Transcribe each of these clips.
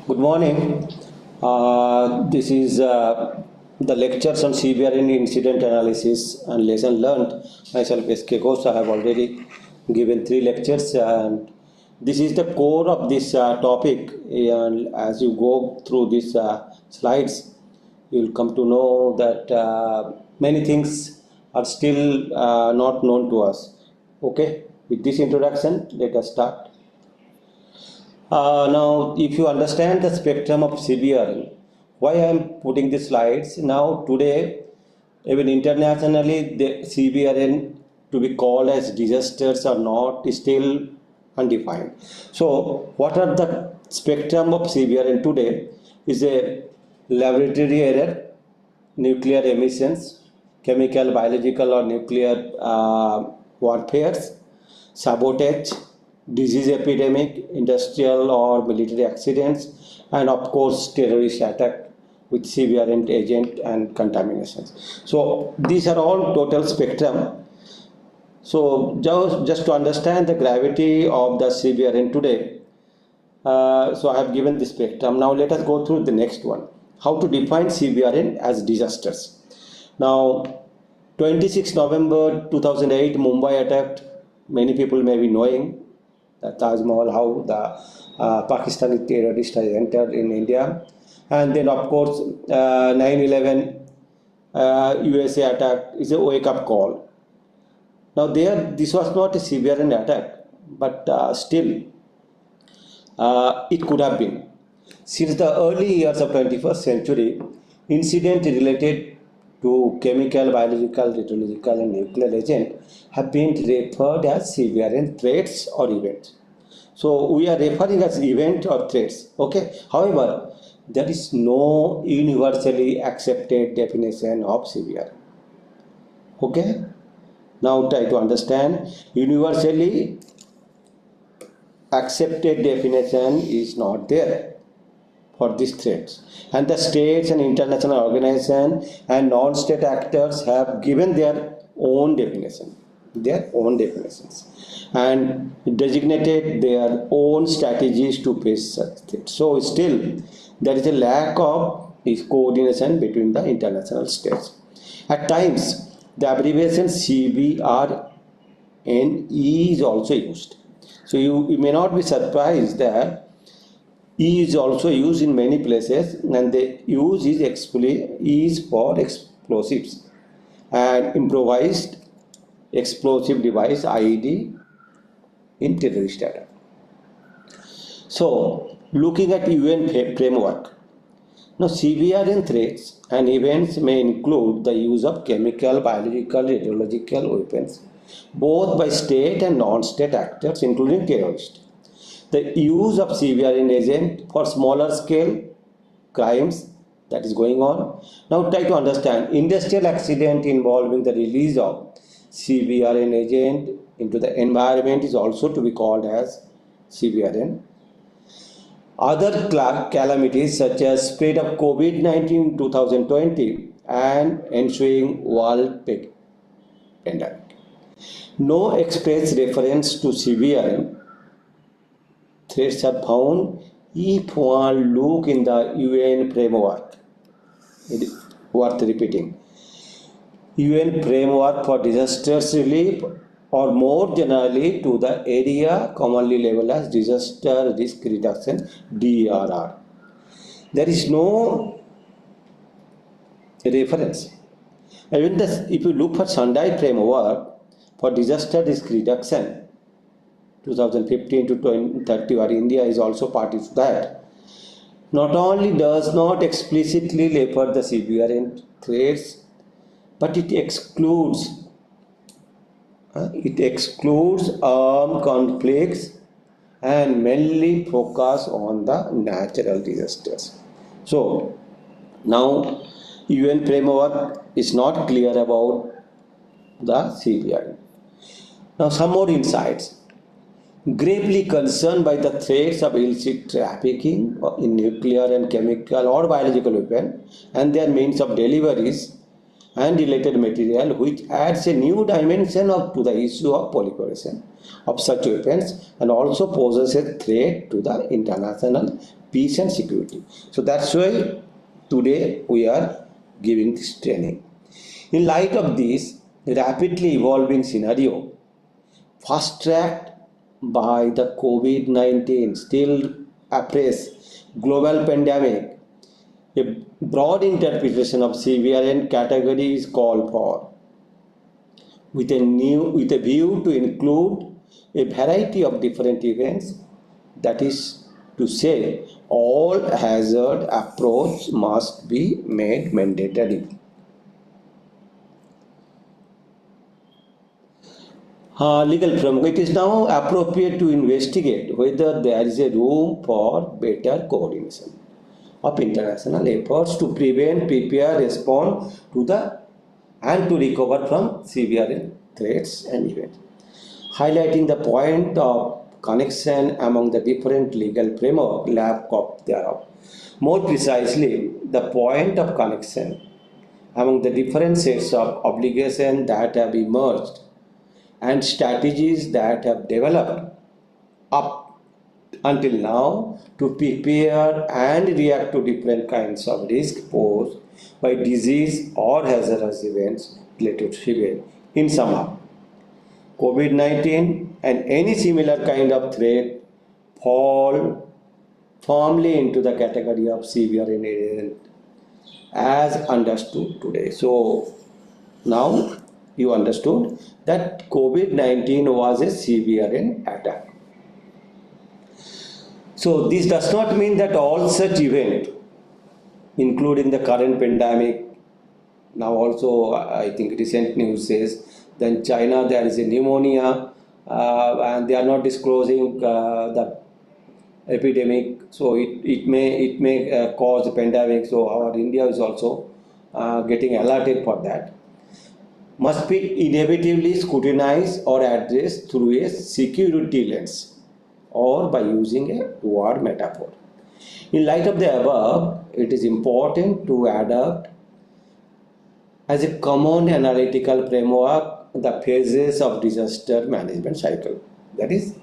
Good morning. This is the lectures on CBRN incident analysis and lesson learned. Myself, S.K. Ghosh, I have already given 3 lectures, and this is the core of this topic. And as you go through these slides, you will come to know that many things are still not known to us. Okay, with this introduction, let us start. Now, if you understand the spectrum of CBRN, why I am putting the slides now today, even internationally, the CBRN to be called as disasters or not is still undefined. So, what are the spectrum of CBRN today? Is a laboratory error, nuclear emissions, chemical, biological, or nuclear warfares, sabotage, disease epidemic, industrial or military accidents, and of course terrorist attack with CBRN agent and contaminations. So these are all total spectrum. So just to understand the gravity of the CBRN today, so I have given the spectrum. Now let us go through the next one. How to define CBRN as disasters. Now 26 November 2008 Mumbai attacked, many people may be knowing the Taj Mahal, how the Pakistani terrorist has entered in India, and then of course 9/11 USA attack is a wake-up call. Now this was not a CBRN attack, but still it could have been. Since the early years of 21st century, incidents related to chemical, biological, radiological, and nuclear agent have been referred as CBRN threats or events. So we are referring as event or threats. Okay. However, there is no universally accepted definition of CBRN. Okay. Now try to understand. Universally accepted definition is not there for these threats, and the states and international organizations and non-state actors have given their own definitions and designated their own strategies to face such threats. So still there is a lack of coordination between the international states. At times the abbreviation CBRN is also used. So you may not be surprised that E is also used in many places, and the use is for explosives and improvised explosive device IED in terrorist attack. So looking at UN framework, now CBRN threats and events may include the use of chemical, biological, radiological weapons, both by state and non-state actors, including terrorists. The use of CBRN agent for smaller scale crimes that is going on. Now try to understand industrial accident involving the release of CBRN agent into the environment is also to be called as CBRN. Other calamities such as spread of COVID-19 in 2020 and ensuing world pandemic. No express reference to CBRN threats are found if one look in the UN framework. It is worth repeating. UN framework for disasters relief, or more generally to the area commonly labeled as disaster risk reduction DRR. There is no reference. Even if you look for Sendai framework for disaster risk reduction 2015 to 2030, where India is also party to that, not only does not explicitly refer the CBRN threats, but it excludes armed conflicts and mainly focus on the natural disasters. So now UN framework is not clear about the CBRN. Now some more insights. Gravely concerned by the threats of illicit trafficking in nuclear and chemical or biological weapons and their means of deliveries and related material, which adds a new dimension to the issue of proliferation of such weapons and also poses a threat to the international peace and security. So that's why today we are giving this training. In light of this rapidly evolving scenario, fast-tracked by the COVID-19 still appraise global pandemic, a broad interpretation of CVRN category is called for, with a view to include a variety of different events. That is to say, all hazard approach must be made mandatory. Legal framework. It is now appropriate to investigate whether there is a room for better coordination of international efforts to prevent, prepare, respond to the and to recover from severe threats and events, highlighting the point of connection among the different legal framework, lack of thereof. More precisely, the point of connection among the different sets of obligations that have emerged and strategies that have developed up until now to prepare and react to different kinds of risk posed by disease or hazardous events related to severe. In sum, COVID-19 and any similar kind of threat fall firmly into the category of severe event as understood today. So now you understood that COVID-19 was a severe attack. So this does not mean that all such events, including the current pandemic, now also I think recent news says that in China there is a pneumonia and they are not disclosing the epidemic, so it may cause a pandemic. So our India is also getting alerted for that. Must be inevitably scrutinized or addressed through a security lens or by using a word metaphor. In light of the above, it is important to adopt as a common analytical framework the phases of disaster management cycle. That is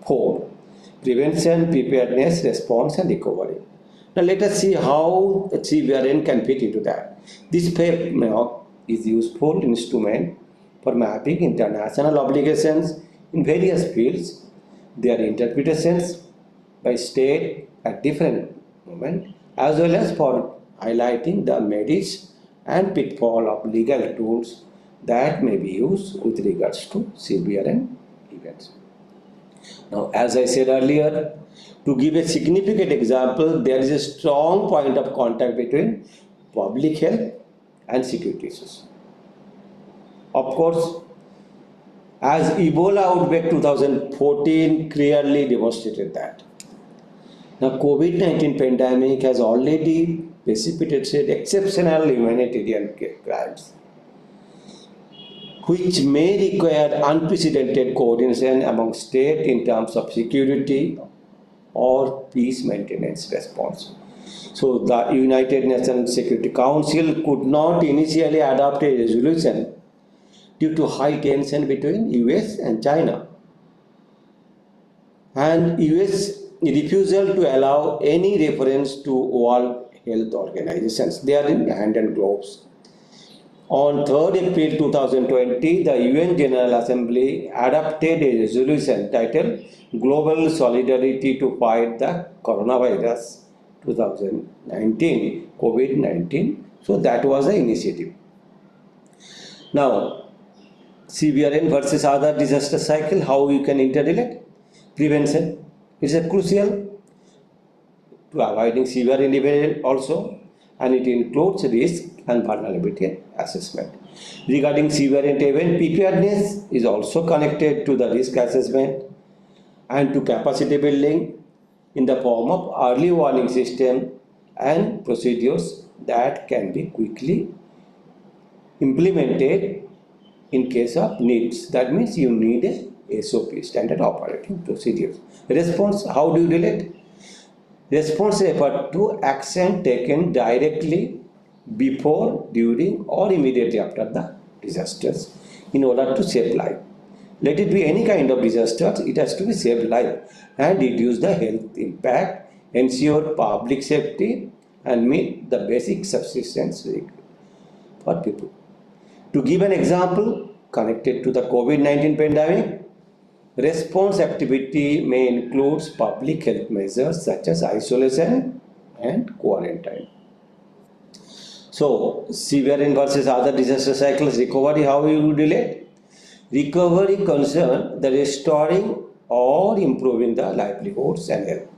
4: prevention, preparedness, response and recovery. Now let us see how CVRN can fit into that. This framework is useful instrument for mapping international obligations in various fields, their interpretations by state at different moments, as well as for highlighting the merits and pitfall of legal tools that may be used with regards to CVRN events. Now, as I said earlier, to give a significant example, there is a strong point of contact between public health and security issues. Of course, as Ebola outbreak 2014 clearly demonstrated that. Now, COVID-19 pandemic has already precipitated exceptional humanitarian crimes, which may require unprecedented coordination among states in terms of security or peace maintenance response. So the United Nations Security Council could not initially adopt a resolution due to high tension between US and China, and US refusal to allow any reference to World Health Organizations. They are in hand and gloves. On 3rd April 2020, the UN General Assembly adopted a resolution titled Global Solidarity to Fight the Coronavirus 2019, COVID-19. So that was the initiative. Now, CVRN versus other disaster cycle, how you can interrelate? Prevention is a crucial to avoiding severe event also, and it includes risk and vulnerability assessment. Regarding severe event, preparedness is also connected to the risk assessment and to capacity building in the form of early warning system and procedures that can be quickly implemented in case of needs. That means you need a SOP, standard operating procedures. Response, how do you relate? Response refer to action taken directly before, during or immediately after the disasters in order to save life. Let it be any kind of disaster, it has to be save life and reduce the health impact ensure public safety, and meet the basic subsistence for people. To give an example connected to the COVID-19 pandemic, response activity may include public health measures such as isolation and quarantine. So, CBRN versus other disaster cycles recovery, how you would relate? Recovery concern the restoring or improving the livelihoods and health,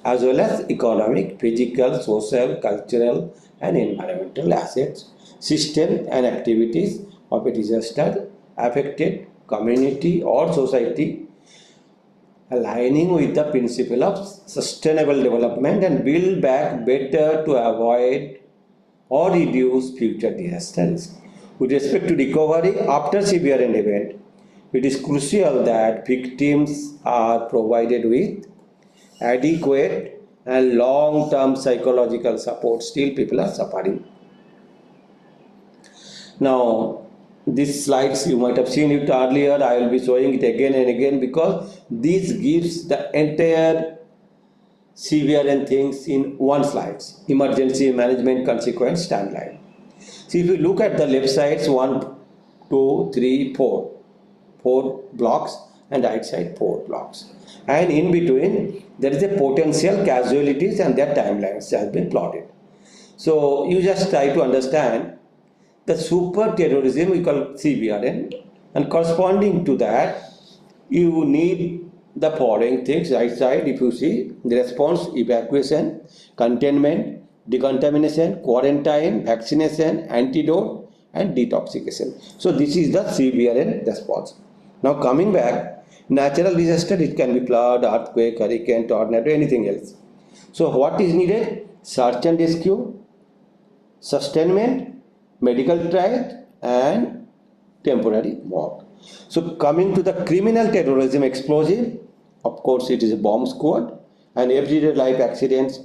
as well as economic, physical, social, cultural, and environmental assets, system, and activities of a disaster affected community or society, aligning with the principle of sustainable development and build back better to avoid or reduce future disasters. With respect to recovery after severe event, it is crucial that victims are provided with adequate and long-term psychological support. Still, people are suffering. Now, these slides you might have seen it earlier. I will be showing it again and again because this gives the entire CBRN things in one slide. Emergency management consequence timeline. See, if you look at the left sides, 1, 2, 3, 4. 4 blocks, and right side 4 blocks. And in between, there is a potential casualties and their timelines have been plotted. So you just try to understand the super terrorism we call CBRN, and corresponding to that, you need the following things. Right side, if you see the response, evacuation, containment, decontamination, quarantine, vaccination, antidote, and detoxification. So this is the CBRN response. Now coming back, natural disaster, it can be flood, earthquake, hurricane, tornado, anything else. So what is needed? Search and rescue, sustainment, medical trial, and temporary mob. So coming to the criminal terrorism explosive, of course it is a bomb squad, and everyday life accidents,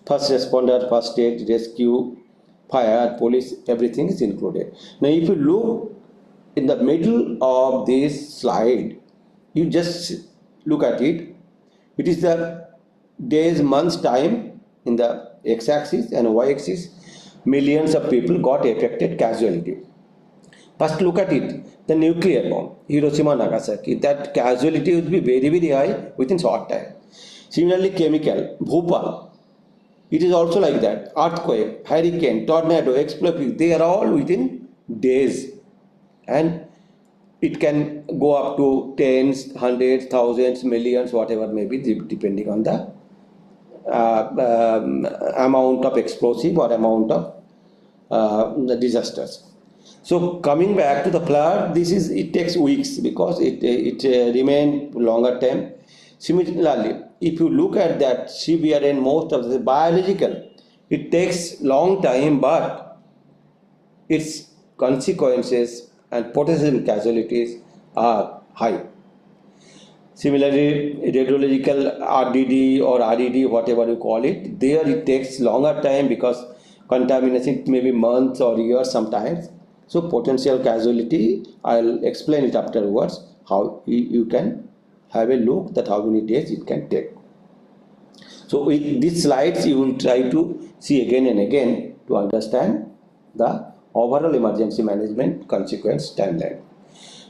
first responder, first aid, rescue, fire, police, everything is included. Now if you look in the middle of this slide, you just look at it. It is the days, months, time in the x-axis and y-axis. Millions of people got affected, casualty. First look at it, the nuclear bomb, Hiroshima, Nagasaki, that casualty would be very, very high within short time. Similarly, chemical, Bhopal, it is also like that. Earthquake, hurricane, tornado, explosive, they are all within days. And it can go up to tens, hundreds, thousands, millions, whatever may be, depending on the amount of explosive or amount of the disasters. So coming back to the flood, it takes weeks because it remain longer time. Similarly, if you look at that CBRN, most of the biological, it takes long time, but its consequences and potential casualties are high. Similarly, radiological RDD or RED, whatever you call it, there it takes longer time because contamination may be months or years sometimes. So potential casualty, I'll explain it afterwards, how you can have a look that how many days it can take. So with these slides, you will try to see again and again to understand the overall emergency management consequence timeline.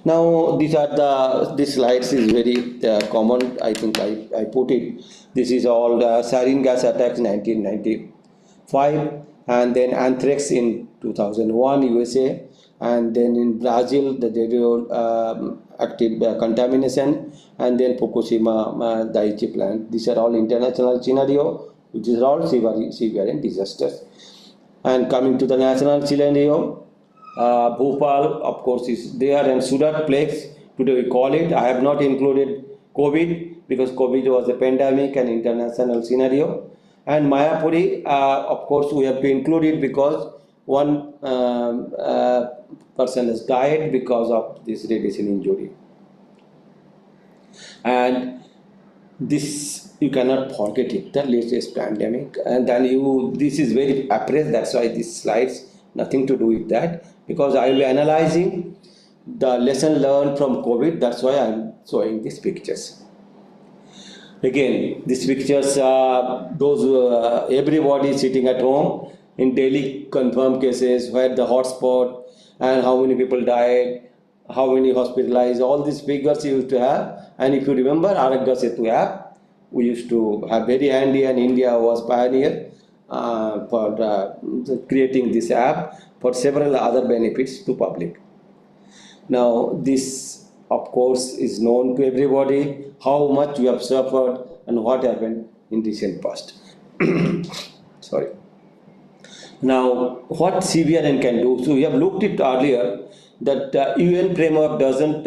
Now this slides is very common. I think I put it. This is all the sarin gas attacks 1995, and then anthrax in 2001 USA, and then in Brazil the radioactive contamination, and then Fukushima Daiichi plant. These are all international scenario, which is all severe disasters. And coming to the national scenario, Bhopal, of course, is there, and Surat plagues, today we call it. I have not included COVID because COVID was a pandemic and international scenario. And Mayapuri, of course, we have to include it because one person has died because of this radiation injury. And this, you cannot forget it, the latest pandemic. And then this is very appraised, that's why these slides, nothing to do with that, because I will be analyzing the lesson learned from COVID, that's why I am showing these pictures. Again, these pictures those everybody sitting at home in daily confirmed cases where the hotspot and how many people died, how many hospitalized, all these figures you used to have. And if you remember Aragya Setu app, we used to have very handy, and India was pioneer for creating this app for several other benefits to public. Now, this of course is known to everybody how much we have suffered and what happened in recent past. Sorry. Now, what CBRN can do? So we have looked at earlier that UN framework doesn't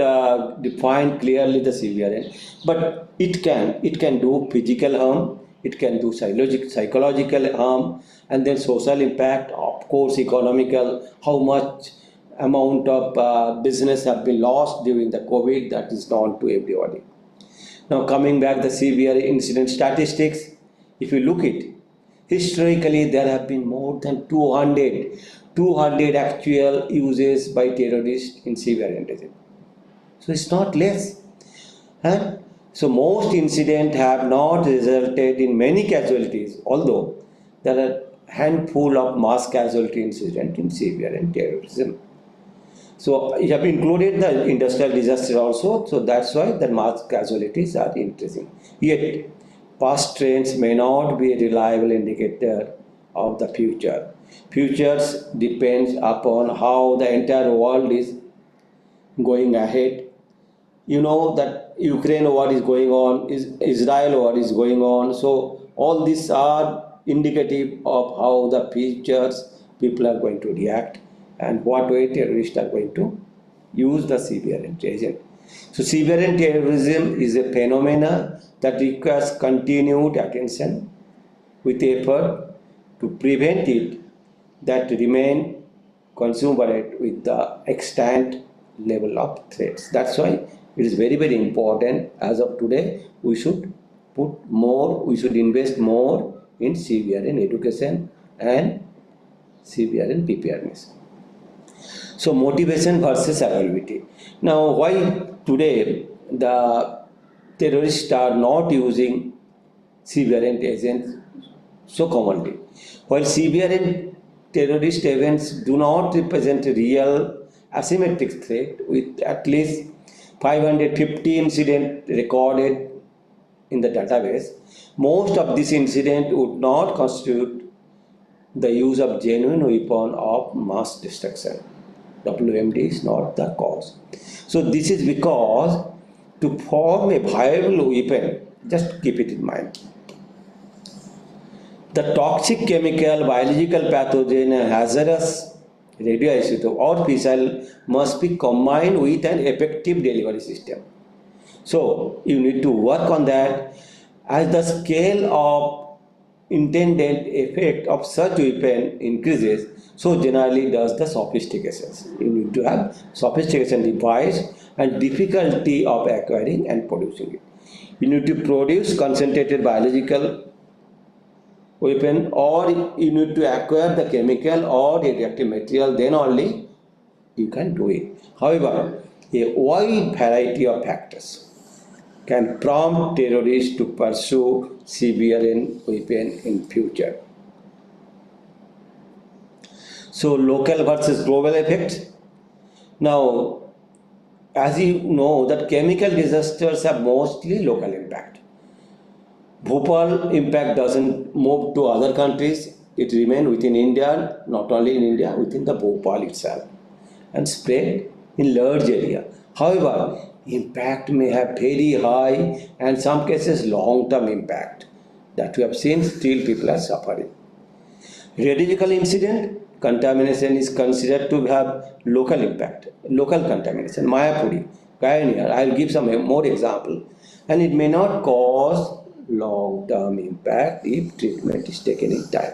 define clearly the CBRN, but it can do physical harm, it can do psychological harm, and then social impact, of course, economical. How much amount of business have been lost during the COVID, that is known to everybody. Now coming back the CBRN incident statistics, if you look at historically, there have been more than 200 actual uses by terrorists in CBRN region. So it's not less. Huh? So most incidents have not resulted in many casualties, although there are handful of mass casualty incidents in CBRN terrorism. So you have included the industrial disaster also, so that's why the mass casualties are increasing. Yet, past trends may not be a reliable indicator of the future. Futures depends upon how the entire world is going ahead. You know that Ukraine war is going on, Israel war is going on, so all these are indicative of how the futures people are going to react and what way terrorists are going to use the CBRN agent. So CBRN terrorism is a phenomena that requires continued attention with effort to prevent it that remain consummate with the extent level of threats. That's why it is very, very important as of today. We should invest more in CBRN education and CBRN preparedness. So motivation versus availability. Now, why today the terrorists are not using CBRN agents so commonly? While CBRN terrorist events do not represent a real asymmetric threat, with at least 550 incidents recorded in the database, most of these incidents would not constitute the use of genuine weapon of mass destruction. WMD is not the cause. So this is because to form a viable weapon, just keep it in mind, the toxic chemical, biological pathogen, hazardous radioisotope or fissile must be combined with an effective delivery system. So you need to work on that. As the scale of intended effect of such weapon increases, so generally does the sophistications. You need to have sophistication device and difficulty of acquiring and producing it. You need to produce concentrated biological weapon, or you need to acquire the chemical or radioactive material, then only you can do it. However, a wide variety of factors can prompt terrorists to pursue CBRN weapon in future. So local versus global effects. Now, as you know that chemical disasters have mostly local impact. Bhopal impact doesn't move to other countries, it remains within India, not only in India, within the Bhopal itself, and spread in large area. However, impact may have very high and some cases long-term impact that we have seen, still people are suffering. Radiological incident, contamination is considered to have local impact, local contamination, Mayapuri, Pioneer, I will give some more example, and it may not cause long-term impact if treatment is taken in time.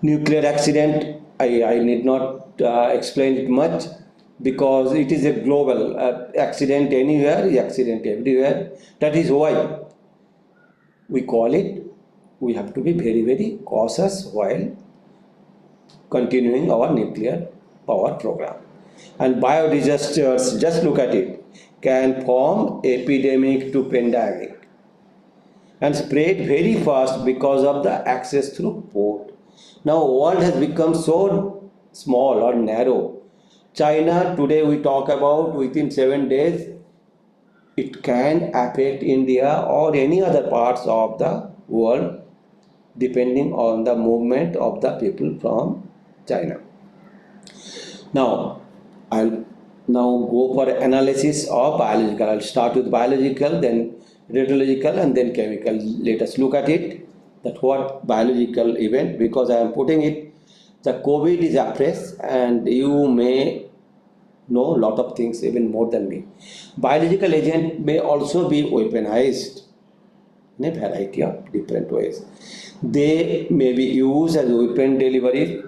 Nuclear accident, I need not explain it much because it is a global accident anywhere, accident everywhere. That is why we call it, we have to be very, very cautious while continuing our nuclear power program. And biodisasters, just look at it, can form epidemic to pandemic. and spread very fast because of the access through port. Now world has become so small or narrow. China today we talk about within 7 days it can affect India or any other parts of the world depending on the movement of the people from China. Now, I'll now go for analysis of biological. I'll start with biological, then radiological, and then chemical. Let us look at it. That what biological event, because I am putting it, the COVID is appraised, and you may know a lot of things even more than me. Biological agent may also be weaponized in a variety of different ways. They may be used as weapon delivery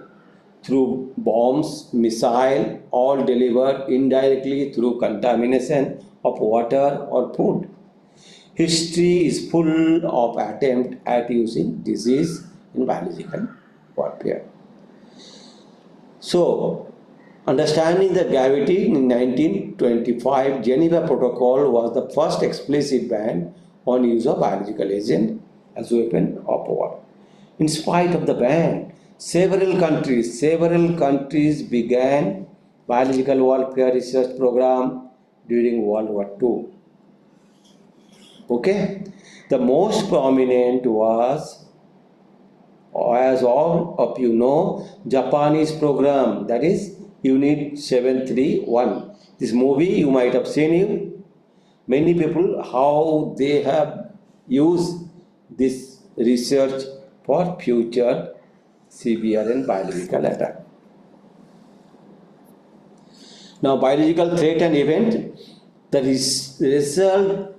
through bombs, missile, or delivered indirectly through contamination of water or food. History is full of attempts at using disease in biological warfare. So, understanding the gravity in 1925 Geneva Protocol was the first explicit ban on use of biological agent as weapon of war. In spite of the ban, several countries began biological warfare research program during World War II. Okay, the most prominent was, as all of you know, Japanese program, that is Unit 731. This movie you might have seen it. Many people how they have used this research for future severe and biological attack. Now, biological threat and event, the result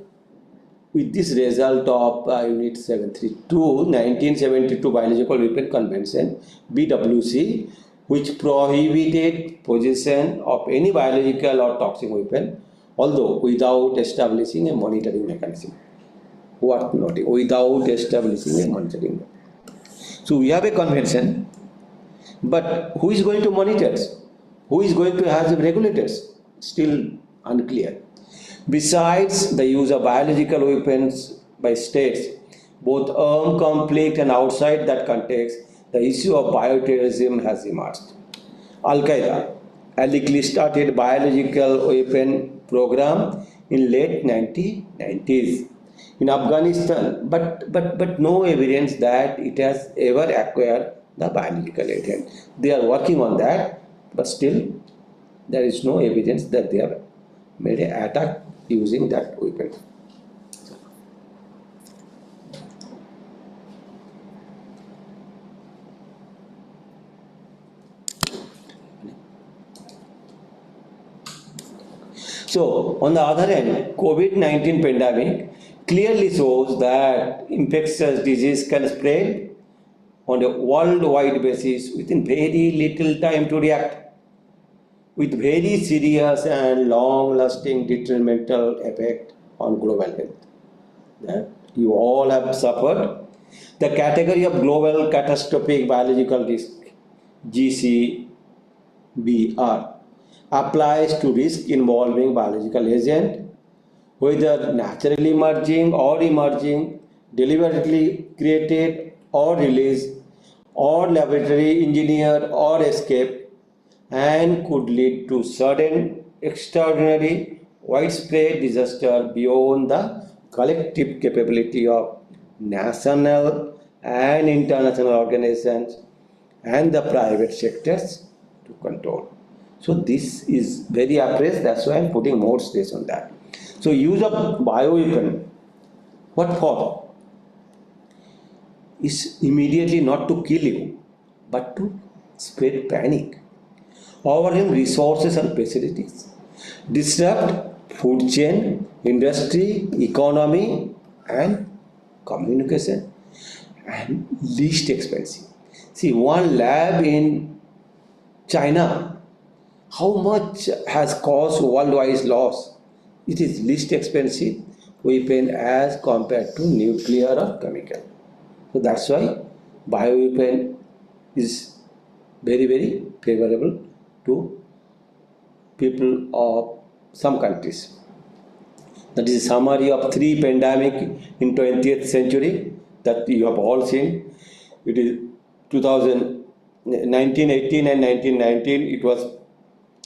with this result of Unit 732, 1972 Biological Weapon Convention, BWC, which prohibited possession of any biological or toxic weapon, although without establishing a monitoring mechanism. Worth noting, without establishing a monitoring mechanism. So we have a convention, but who is going to monitor? Who is going to have the regulators? Still unclear. Besides the use of biological weapons by states, both armed conflict and outside that context, the issue of bioterrorism has emerged. Al-Qaeda allegedly started biological weapon program in late 1990s in Afghanistan, but no evidence that it has ever acquired the biological agent. They are working on that, but still there is no evidence that they have made an attack using that weapon. So, on the other hand, COVID-19 pandemic clearly shows that infectious disease can spread on a worldwide basis within very little time to react, with very serious and long-lasting detrimental effect on global health that you all have suffered. The category of global catastrophic biological risk, GCBR, applies to risk involving biological agent, whether naturally emerging or emerging, deliberately created or released, or laboratory engineered or escaped, and could lead to sudden, extraordinary, widespread disaster beyond the collective capability of national and international organizations and the private sectors to control. So this is very appraised, that's why I'm putting more stress on that. So use of bioweapon, what for? Is immediately not to kill you, but to spread panic, overwhelm resources and facilities, disrupt food chain, industry, economy, and communication, and least expensive. See, one lab in China, how much has caused worldwide loss? It is least expensive weapon as compared to nuclear or chemical. So that's why bioweapon is very, very favorable to people of some countries. That is a summary of 3 pandemic in 20th century that you have all seen. It is 1918 and 1919. It was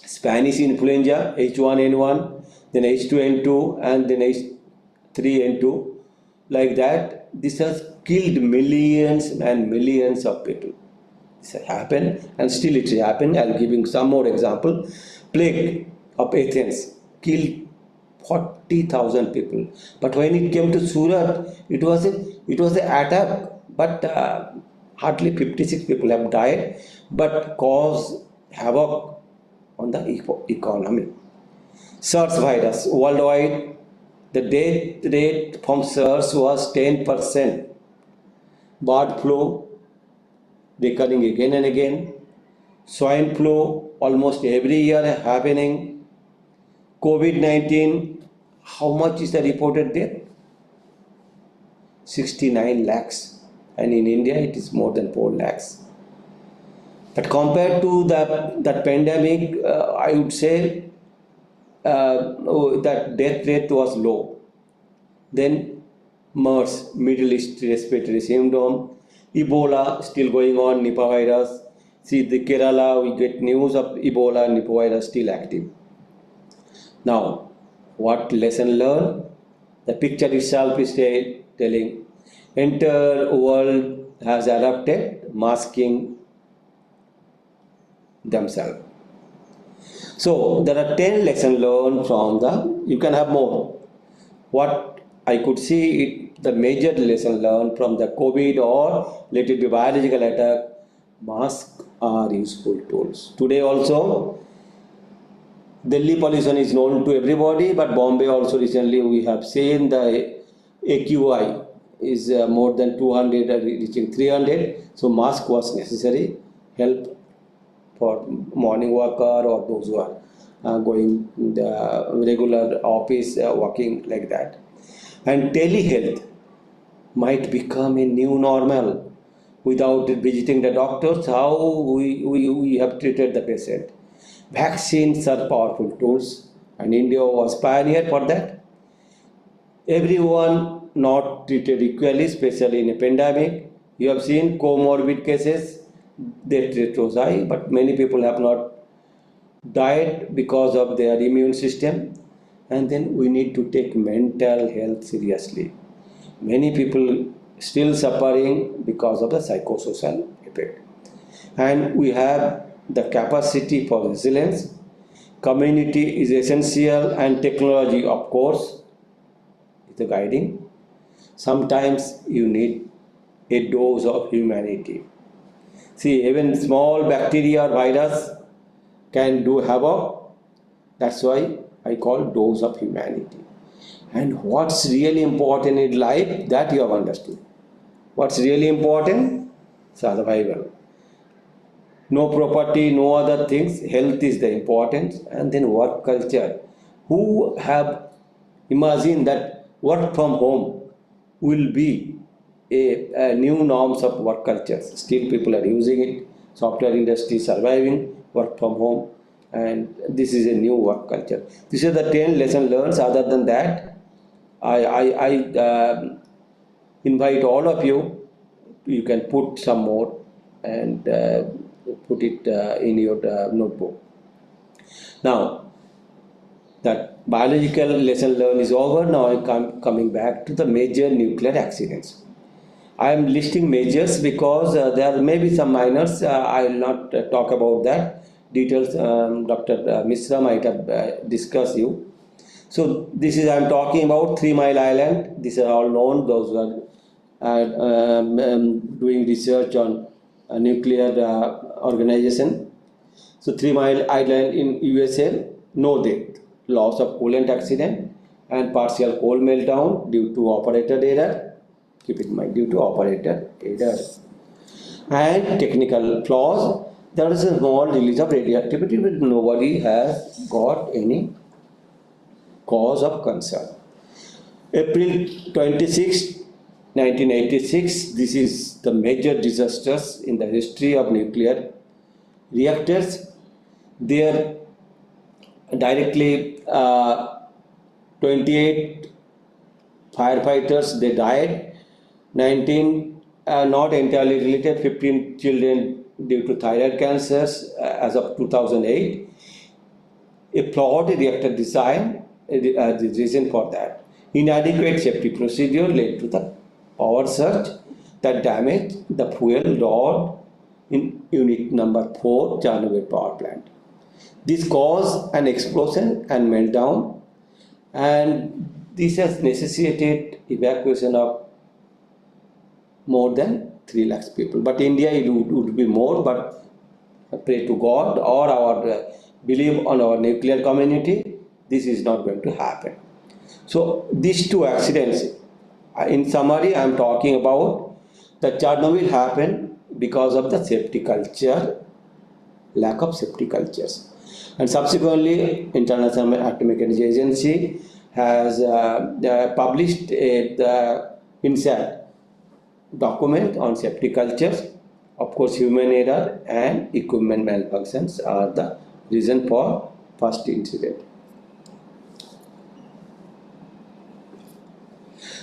Spanish influenza, H1N1, then H2N2, and then H3N2. Like that, this has killed millions and millions of people. This has happened, and still it is happening. I'll give you some more example. Plague of Athens killed 40,000 people. But when it came to Surat, it was an attack, but hardly 56 people have died, but caused havoc on the economy. SARS virus worldwide, the death rate from SARS was 10%. Bird flu recurring again and again. Swine flu almost every year happening. COVID-19, how much is the reported death? 69 lakhs. And in India, it is more than 4 lakhs. But compared to that pandemic, I would say that death rate was low. Then MERS, Middle East Respiratory Syndrome, Ebola still going on, Nipah virus. See, the Kerala, we get news of Ebola, Nipah virus still active. Now, what lesson learned? The picture itself is telling entire world has adopted masking themselves. So there are 10 lessons learned from you can have more. What I could see, the major lesson learned from the COVID or let it be biological attack, masks are useful tools. Today also, Delhi pollution is known to everybody, but Bombay also recently we have seen the AQI is more than 200 reaching 300. So mask was necessary, help for morning worker or those who are going the regular office working like that. And telehealth might become a new normal. Without visiting the doctors, how we have treated the patient. Vaccines are powerful tools, and India was pioneer for that. Everyone not treated equally, especially in a pandemic. You have seen comorbid cases, their rate was high, but many people have not died because of their immune system. And then we need to take mental health seriously. Many people still suffering because of the psychosocial effect. And we have the capacity for resilience. Community is essential, and technology, of course, is the guiding. Sometimes you need a dose of humanity. See, even small bacteria or virus can do havoc. That's why I call dose of humanity. And what's really important in life, that you have understood. What's really important? Survival. No property, no other things. Health is the importance. And then work culture. Who have imagined that work from home will be a new norms of work cultures? Still people are using it. Software industry surviving, work from home. And this is a new work culture. These are the 10 lessons learned. Other than that, I invite all of you, you can put some more and put it in your notebook. Now, that biological lesson learned is over. Now I'm coming back to the major nuclear accidents. I am listing majors because there may be some minors. I will not talk about that. Details Dr. Misra might have discussed you. So this is, I am talking about 3 Mile Island. These are all known, those who are doing research on a nuclear organization. So 3 Mile Island in USA, no death, loss of coolant accident and partial coal meltdown due to operator error. Keep in mind, due to operator error. And technical flaws, there is a small release of radioactivity, but nobody has got any cause of concern. April 26, 1986, this is the major disasters in the history of nuclear reactors. They are directly 28 firefighters, they died. 19 not entirely related, 15 children due to thyroid cancers as of 2008. A flawed reactor design the reason for that. Inadequate safety procedure led to the power surge that damaged the fuel rod in unit number 4 Chernobyl power plant. This caused an explosion and meltdown, and this has necessitated evacuation of more than 3 lakhs people. But India, it would be more, but pray to God or our believe on our nuclear community, this is not going to happen. So these two accidents, in summary, I am talking about the Chernobyl happened because of the safety culture, lack of safety cultures. And subsequently, International Atomic Energy Agency has published the INSAT document on safety cultures. Of course, human error and equipment malfunctions are the reason for first incident.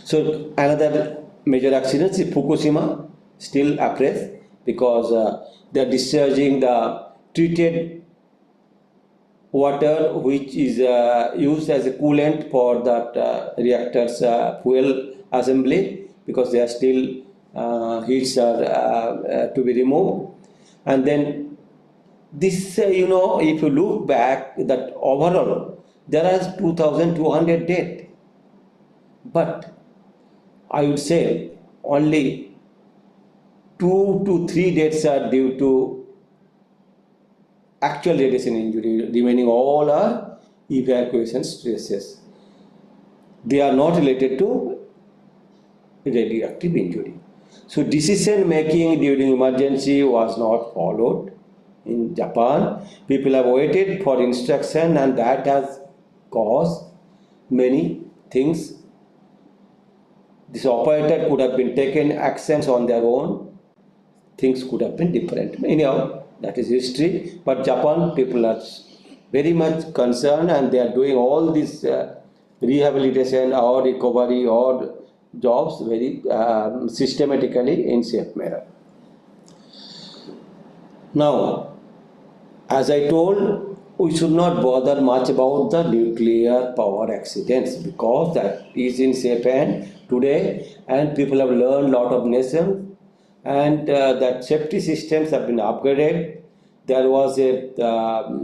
So another major accident is Fukushima, still afresh, because they are discharging the treated water which is used as a coolant for that reactor's fuel assembly, because there are still heats are to be removed. And then this, if you look back, that overall there are 2,200 dead, but I would say only 2 to 3 deaths are due to actual radiation injury, remaining all are evacuation stresses. They are not related to radioactive injury. So decision making during emergency was not followed in Japan. People have waited for instruction, and that has caused many things. This operator could have been taken actions on their own. Things could have been different. Anyhow, that is history. But Japan people are very much concerned, and they are doing all this rehabilitation or recovery or jobs very systematically in safe manner. Now, as I told, we should not bother much about the nuclear power accidents, because that is in safe hand today, and people have learned a lot of lessons, and that safety systems have been upgraded. There was a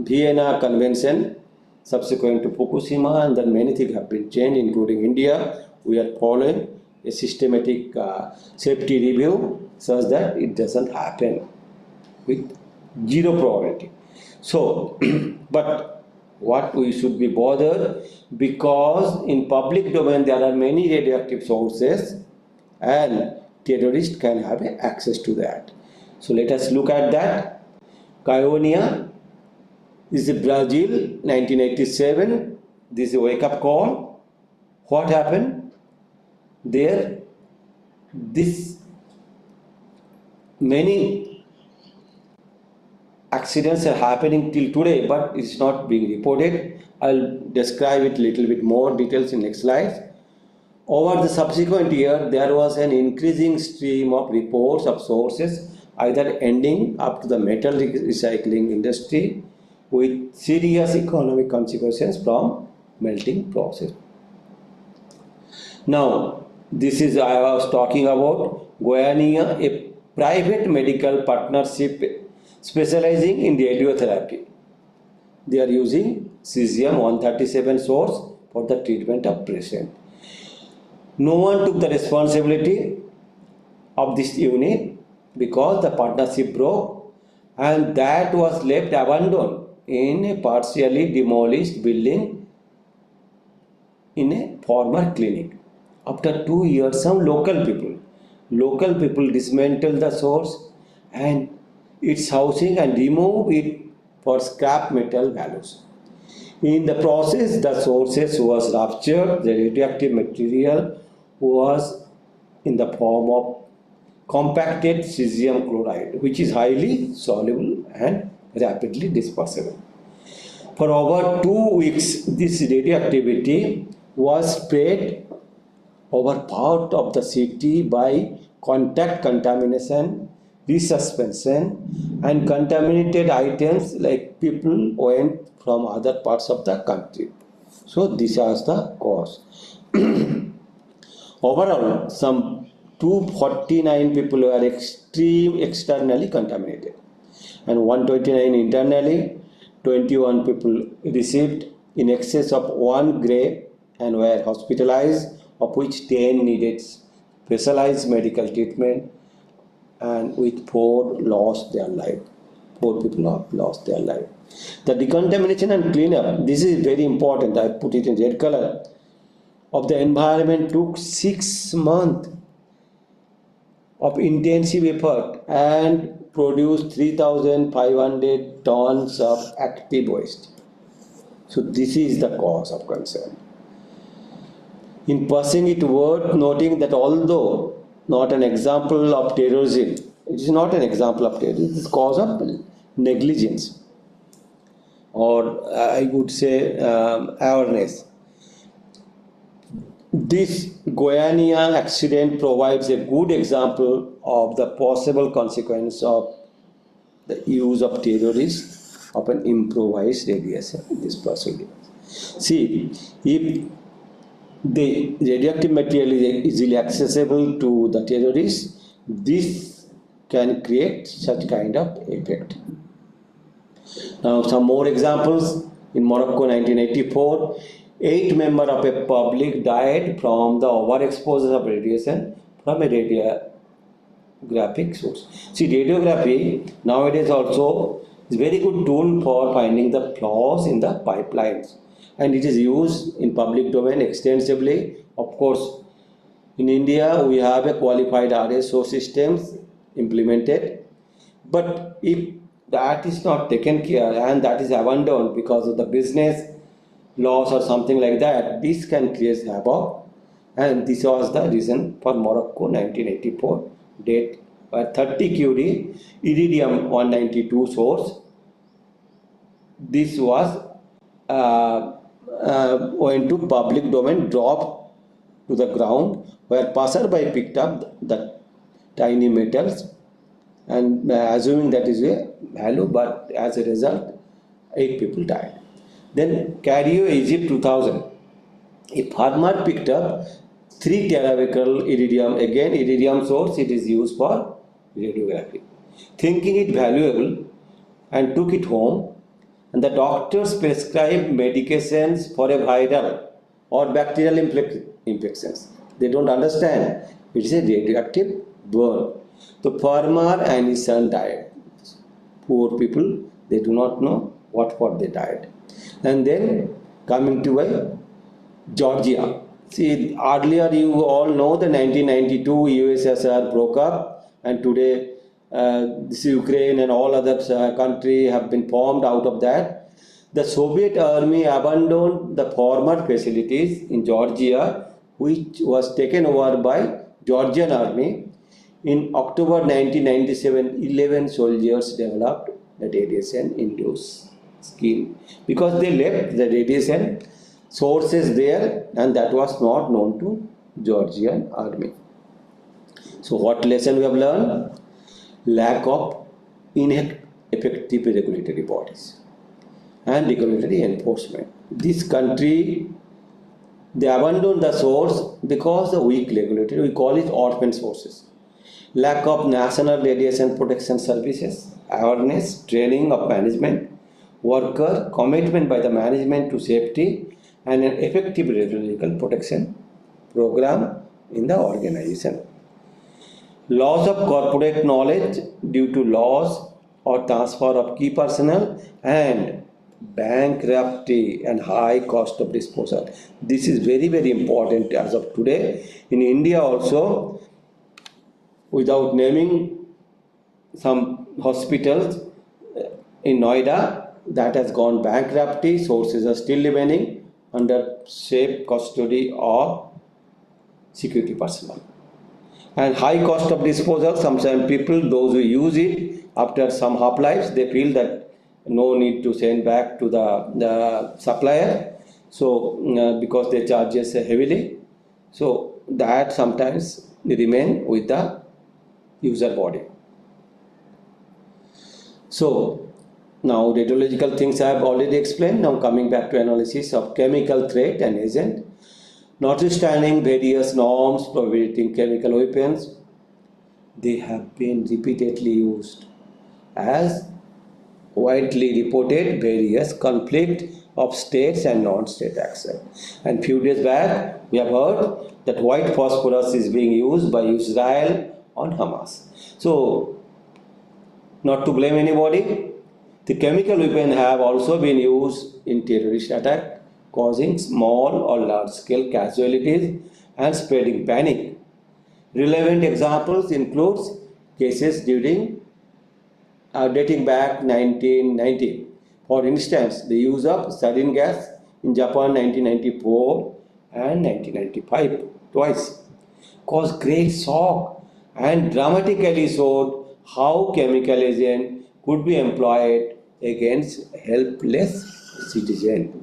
Vienna Convention subsequent to Fukushima, and then many things have been changed, including India. We are following a systematic safety review such that it doesn't happen with zero probability. So, but what we should be bothered, because in public domain there are many radioactive sources and terrorists can have access to that. So let us look at that. Caionia is Brazil, 1987. This is a wake-up call. What happened there? This many accidents are happening till today, but it's not being reported. I'll describe it a little bit more details in next slide. Over the subsequent year, there was an increasing stream of reports of sources either ending up to the metal recycling industry with serious economic consequences from melting process. Now, this is I was talking about Goiânia, a private medical partnership specializing in radiotherapy. They are using cesium-137 source for the treatment of patient. No one took the responsibility of this unit because the partnership broke, and that was left abandoned in a partially demolished building in a former clinic. After 2 years, some local people dismantled the source and its housing and removed it for scrap metal values. In the process, the sources was ruptured. The radioactive material was in the form of compacted cesium chloride, which is highly soluble and rapidly dispersible. For over 2 weeks, this radioactivity was spread over part of the city by contact contamination, resuspension, and contaminated items like people went from other parts of the country. So this was the cause. Overall, some 249 people were externally contaminated and 129 internally. 21 people received in excess of 1 gray and were hospitalized, of which 10 needed specialized medical treatment, and with 4 lost their life. 4 people have lost their life. The decontamination and cleanup, this is very important. I put it in red color. Of the environment took 6 months of intensive effort and produced 3,500 tons of active waste. So this is the cause of concern. In passing, it worth noting that although not an example of terrorism, it is not an example of terrorism, it is cause of negligence, or I would say awareness. This Goiânia accident provides a good example of the possible consequence of the use of terrorists of an improvised radiation in this procedure. See, if the radioactive material is easily accessible to the terrorists, this can create such kind of effect. Now, some more examples. In Morocco, 1984, 8 members of a public died from the overexposure of radiation from a radiographic source. See, radiography nowadays also is a very good tool for finding the flaws in the pipelines, and it is used in public domain extensively. Of course, in India, we have a qualified RSO systems implemented, but if that is not taken care and that is abandoned because of the business loss or something like that, this can create havoc. And this was the reason for Morocco 1984 date, where 30 QD iridium 192 source. This was went to public domain, dropped to the ground, where passerby picked up the tiny metals and assuming that is a value, but as a result 8 people died. Then Cario Egypt 2000, a farmer picked up 3 terabacal iridium, again iridium source, it is used for radiography, thinking it valuable, and took it home, and the doctors prescribed medications for a viral or bacterial infections. They don't understand it is a radioactive burn. The farmer and his son died. Poor people, they do not know what for they died. And then coming to Georgia. See, earlier you all know the 1992 USSR broke up, and today this Ukraine and all other countries have been formed out of that. The Soviet army abandoned the former facilities in Georgia, which was taken over by Georgian army. In October 1997, 11 soldiers developed the radiation-induced scheme because they left the radiation sources there, and that was not known to Georgian army. So what lesson we have learned? Lack of ineffective regulatory bodies and regulatory enforcement. This country, they abandoned the source because of weak regulatory, we call it orphan sources. Lack of national radiation protection services, awareness, training of management, worker, commitment by the management to safety, and an effective radiological protection program in the organization. Loss of corporate knowledge due to loss or transfer of key personnel, and bankruptcy and high cost of disposal. This is very, very important as of today. In India also, without naming some hospitals in Noida that has gone bankruptcy, sources are still remaining under safe custody of security personnel. And high cost of disposal, sometimes people, those who use it, after some half-lives, they feel that no need to send back to the supplier. So because they charge us heavily, so that sometimes remain with the user body. So now radiological things I have already explained. Now coming back to analysis of chemical threat and agent. Notwithstanding various norms prohibiting chemical weapons, they have been repeatedly used as widely reported various conflict of states and non-state action. And few days back, we have heard that white phosphorus is being used by Israel on Hamas. So, not to blame anybody, the chemical weapons have also been used in terrorist attack, causing small or large-scale casualties and spreading panic. Relevant examples include cases dating back 1990. For instance, the use of sarin gas in Japan 1994 and 1995 twice caused great shock and dramatically showed how chemical agent could be employed against helpless citizens.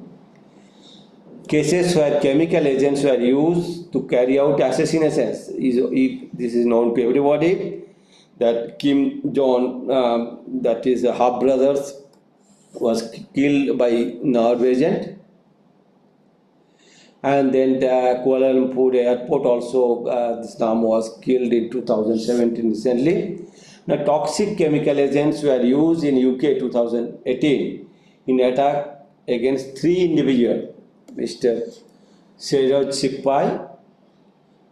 Cases where chemical agents were used to carry out assassinations. This is known to everybody that Kim Jong, that is the half brothers, was killed by nerve agent, and then the Kuala Lumpur airport also, this Nam was killed in 2017 recently. Now, toxic chemical agents were used in UK 2018 in attack against 3 individuals, Mr. Siraj Sikpai,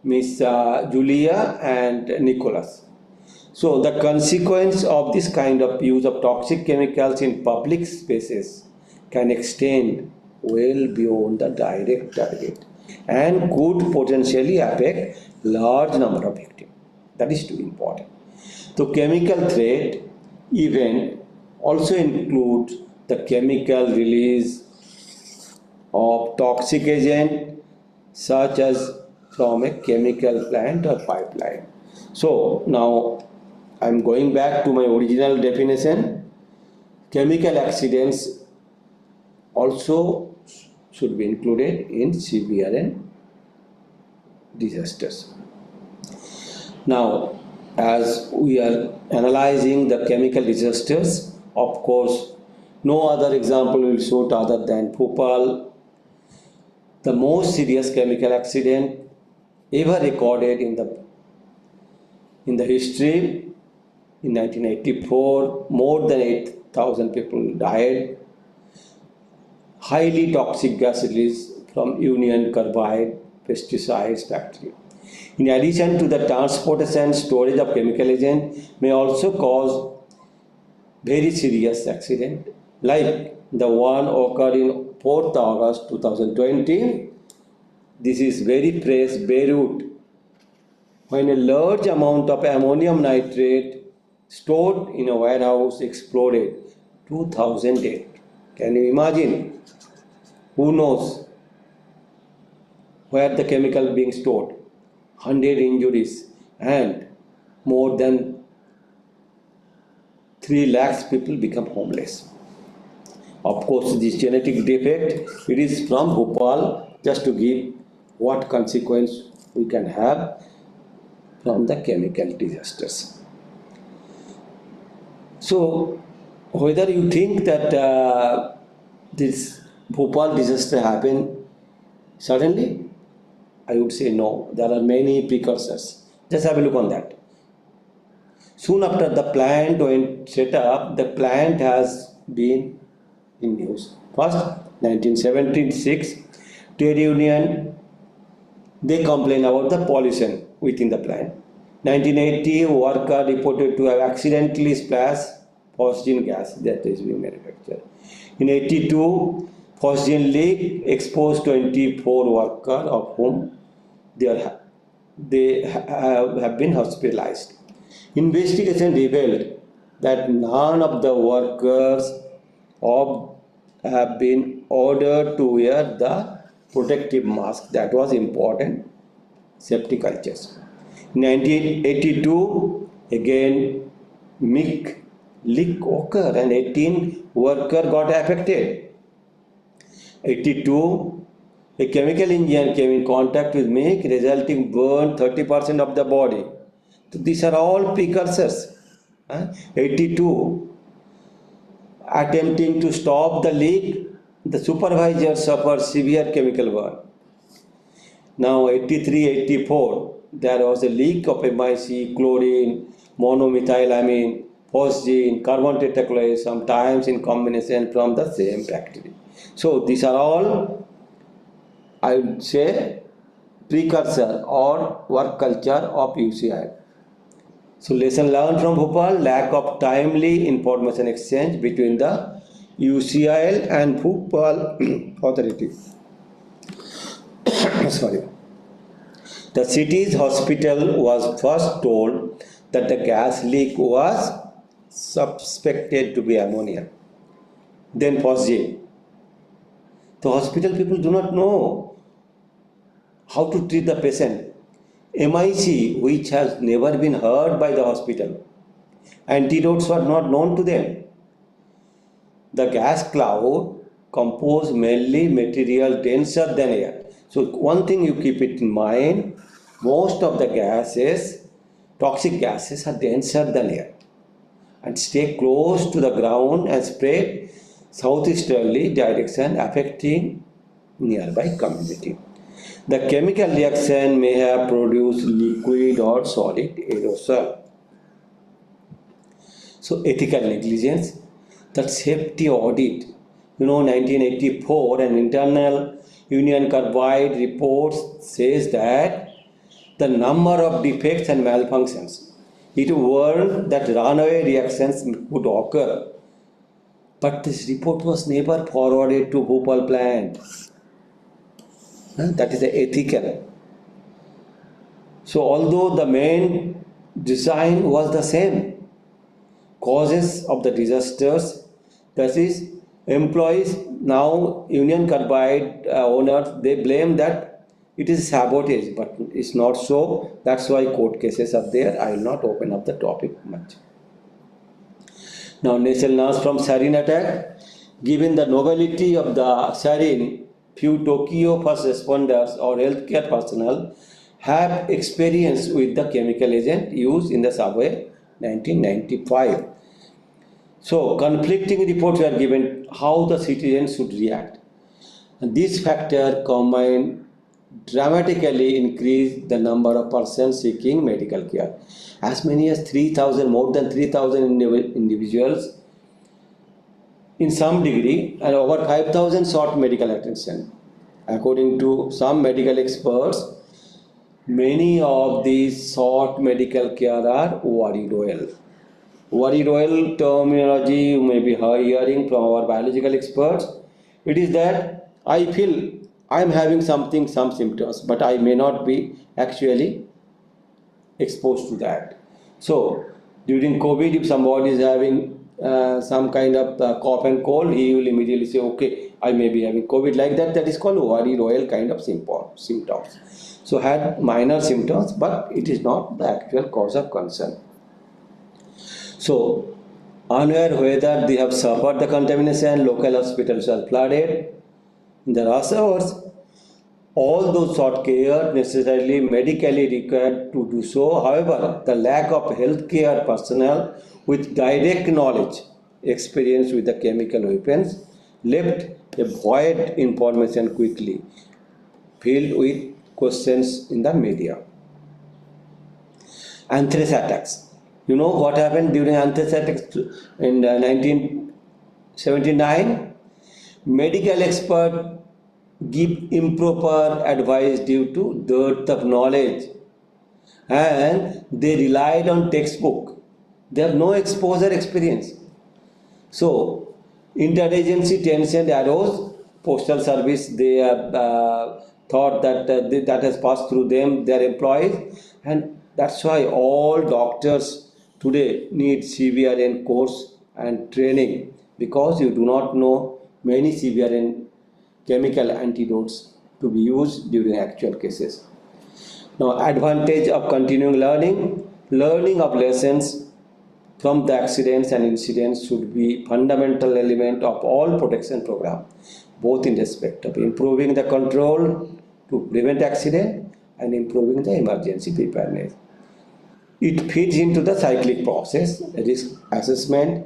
Miss Julia, and Nicholas. So the consequence of this kind of use of toxic chemicals in public spaces can extend well beyond the direct target and could potentially affect large number of victims. That is too important. So chemical threat event also includes the chemical release of toxic agent such as from a chemical plant or pipeline. So now I'm going back to my original definition. Chemical accidents also should be included in CBRN disasters. Now, as we are analyzing the chemical disasters, of course, no other example will show other than Bhopal, the most serious chemical accident ever recorded in the history. In 1984, more than 8,000 people died. Highly toxic gas release from Union Carbide pesticides factory. In addition to the transportation and storage of chemical agent may also cause very serious accident like the one occurred in 4th August 2020. This is very fresh Beirut, when a large amount of ammonium nitrate stored in a warehouse exploded 2008. Can you imagine? Who knows where the chemical being stored? 100 injuries and more than 3 lakhs people become homeless. Of course, this genetic defect, it is from Bhopal, just to give what consequence we can have from the chemical disasters. So, whether you think that this Bhopal disaster happened suddenly, I would say no. There are many precursors. Just have a look on that. Soon after the plant went set up, the plant has been in news. First, 1976, trade union, they complain about the pollution within the plant. 1980, worker reported to have accidentally splashed phosgene gas that is being manufactured. In 82, phosgene leak exposed 24 workers, of whom they have been hospitalized. Investigation revealed that none of the workers have been ordered to wear the protective mask. That was important. Safety cultures. In 1982, again, leak occurred and 18 workers got affected. 82, A chemical engineer came in contact with milk, resulting burn 30% of the body. So these are all precursors. 82. Attempting to stop the leak, the supervisor suffered severe chemical burn. Now 83, 84, there was a leak of MIC, chlorine, monomethylamine, phosgene, carbon tetrachloride, sometimes in combination from the same factory. So these are all, I would say, precursor or work culture of UCI. So lesson learned from Bhopal, lack of timely information exchange between the UCIL and Bhopal authority. Sorry. The city's hospital was first told that the gas leak was suspected to be ammonia, then phosgene. The hospital people do not know how to treat the patient. MIC, which has never been heard by the hospital, antidotes were not known to them. The gas cloud composed mainly material denser than air. So one thing you keep it in mind, most of the gases, toxic gases, are denser than air and stay close to the ground and spread southeasterly direction, affecting nearby community. The chemical reaction may have produced liquid or solid aerosol. So ethical negligence, that safety audit, 1984, an internal Union Carbide report says that the number of defects and malfunctions, it warned that runaway reactions would occur. But this report was never forwarded to Bhopal plant. That is the ethical. So although the main design was the same, causes of the disasters, that is, employees, now Union Carbide owners, they blame that it is sabotage, but it's not so. That's why court cases are there. I will not open up the topic much. Now, national loss from sarin attack. Given the novelty of the sarin, few Tokyo first responders or healthcare personnel have experience with the chemical agent used in the subway 1995. So conflicting reports were given how the citizens should react. And this factor combined dramatically increased the number of persons seeking medical care. As many as 3,000, more than 3,000 individuals in some degree, and over 5,000 sought medical attention. According to some medical experts, many of these sought medical care are worried well. Worried well terminology you may be hearing from our biological experts. It is that I feel I am having some symptoms, but I may not be actually exposed to that. So during COVID, if somebody is having some kind of cough and cold, he will immediately say, okay, I may be having COVID, like that. That is called worried oil kind of symptoms. So had minor symptoms, but it is not the actual cause of concern. So unaware whether they have suffered the contamination, local hospitals are flooded. In the rush hours, all those sought care necessarily medically required to do so. However, the lack of healthcare personnel with direct knowledge, experience with the chemical weapons, left a void information quickly, filled with questions in the media. Anthrax attacks. You know what happened during anthrax attacks in 1979? Medical experts give improper advice due to dearth of knowledge, and they relied on textbook. They have no exposure experience. So interagency tension arose. Postal service, they have thought that that has passed through them, their employees, and that's why all doctors today need CBRN course and training, because you do not know many CBRN chemical antidotes to be used during actual cases. Now, advantage of continuing learning of lessons from the accidents and incidents should be fundamental element of all protection program. both in respect of improving the control to prevent accident and improving the emergency preparedness. It feeds into the cyclic process, risk assessment,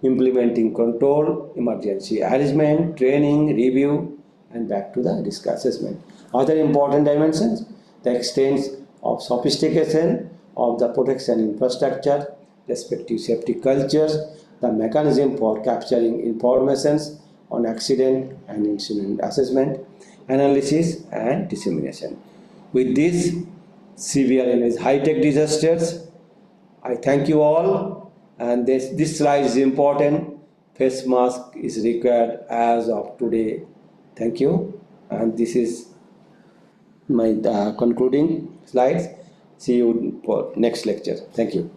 implementing control, emergency arrangement, training, review, and back to the risk assessment. Other important dimensions, the extent of sophistication of the protection infrastructure, respective safety cultures, the mechanism for capturing informations on accident and incident assessment, analysis and dissemination. With this, CBRN is high-tech disasters. I thank you all, and this slide is important. Face mask is required as of today. Thank you, and this is my concluding slides. See you for next lecture. Thank you.